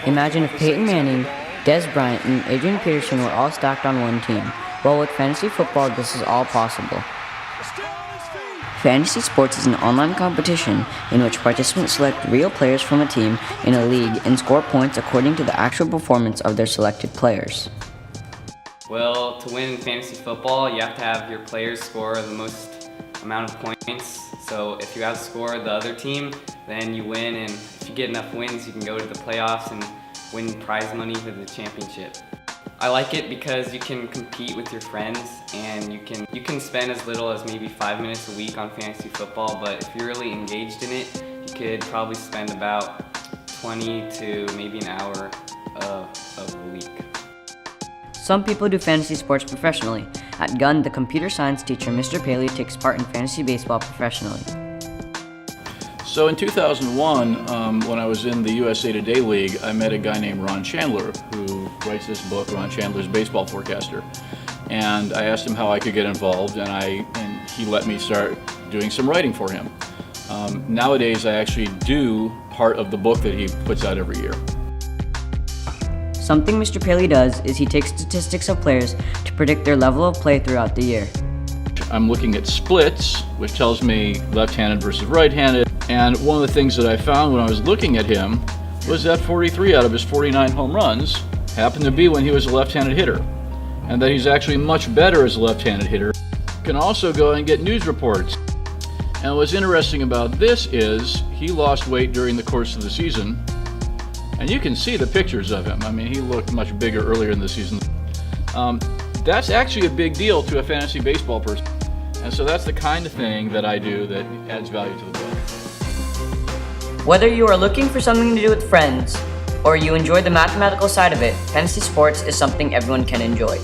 Imagine if Peyton Manning, Des Bryant, and Adrian Peterson were all stacked on one team. Well, with fantasy football, this is all possible. Fantasy sports is an online competition in which participants select real players from a team in a league and score points according to the actual performance of their selected players. Well, to win in fantasy football, you have to have your players score the most amount of points. So if you outscore the other team, then you win, and if you get enough wins, you can go to the playoffs and win prize money for the championship. I like it because you can compete with your friends, and you can spend as little as maybe 5 minutes a week on fantasy football, but if you're really engaged in it, you could probably spend about 20 to maybe an hour of a week. Some people do fantasy sports professionally. At Gunn, the computer science teacher, Mr. Paley, takes part in fantasy baseball professionally. So in 2001, when I was in the USA Today League, I met a guy named Ron Chandler, who writes this book, Ron Chandler's Baseball Forecaster. And I asked him how I could get involved, and he let me start doing some writing for him. Nowadays, I actually do part of the book that he puts out every year. Something Mr. Paley does is he takes statistics of players to predict their level of play throughout the year. I'm looking at splits, which tells me left-handed versus right-handed. And one of the things that I found when I was looking at him was that 43 out of his 49 home runs happened to be when he was a left-handed hitter, and that he's actually much better as a left-handed hitter. You can also go and get news reports. And what's interesting about this is he lost weight during the course of the season, and you can see the pictures of him. I mean, he looked much bigger earlier in the season. That's actually a big deal to a fantasy baseball person. And so that's the kind of thing that I do that adds value to the book. Whether you are looking for something to do with friends, or you enjoy the mathematical side of it, fantasy sports is something everyone can enjoy.